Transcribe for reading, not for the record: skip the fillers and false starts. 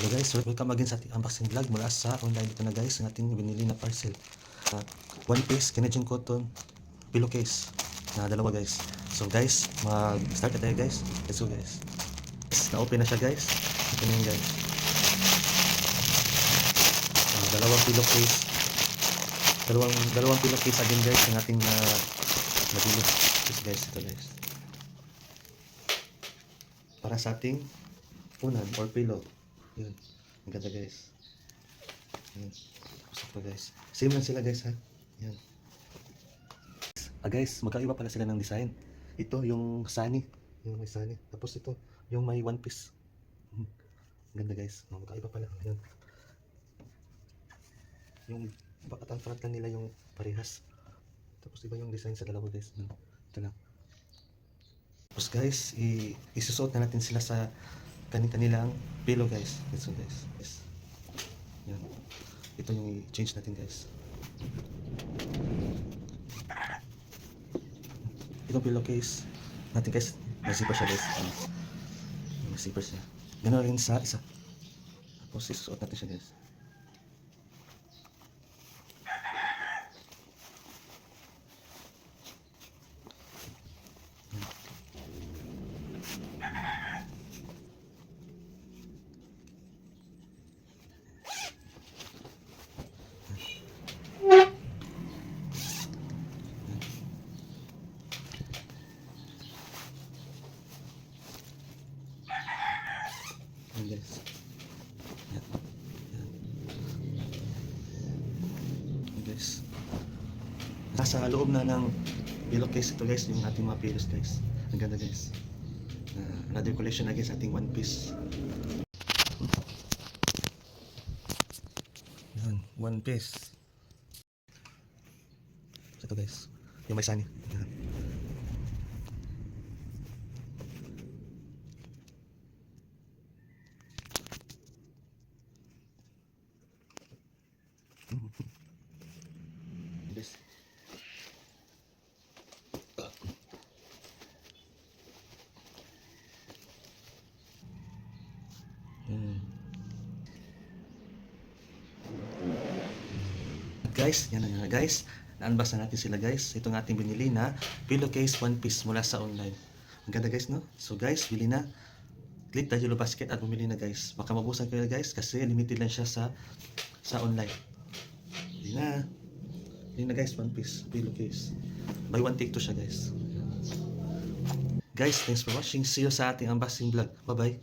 Hello guys, welcome again sa ating unboxing vlog mula sa online. Dito na guys, ang ating binili na parcel. One piece Canadian cotton pillowcase na dalawa guys. So guys, mag-start na tayo guys. Let's go guys. Na-open na siya guys. Ito na yun guys. Dalawang pillowcase. Dalawang pillowcase again guys ang ating nabili. Guys, ito guys. Para sa ating unan or pillow. Yun. Ang ganda guys. Yun. Gusto ko guys. Same lang sila guys ha. Yan. Guys, magkaiba pala sila ng design. Ito yung sunny. Yung may sunny. Tapos ito, yung may one piece. Ang ganda guys. Magkaiba pala. Yan. Yung bakat ang front lang nila yung parehas. Tapos iba yung design sa dalawa guys. Ito lang. Tapos guys, isusuot na natin sila sa kanilang pillow guys. Ito guys. Yan. Ito yung i-change natin guys. Itong pillowcase natin guys. May zipper siya guys. May zipper siya. Ganoon rin sa isa. Tapos isusuot natin siya guys. Guys. Yan. Yan. Guys. Nasa loob na ng pillowcase ito guys, yung ating mga pillows guys. Ang ganda guys. Another collection na guys, ating one piece. Yan, one piece. Ito guys, yung may sunny. Yan. Guys. Guys, yan na guys. Na-unbox na natin sila guys. Ito ng ating binili na pillowcase one piece mula sa online. Ang ganda guys no? So guys, bili na. Click tayo Yellow Basket at bumili na guys. Baka mabusan kayo guys kasi limited lang siya sa online. Bili na. Bili na guys, one piece pillowcase. Buy one take two siya guys. Guys, thanks for watching. See you sa ating unboxing vlog. Bye bye.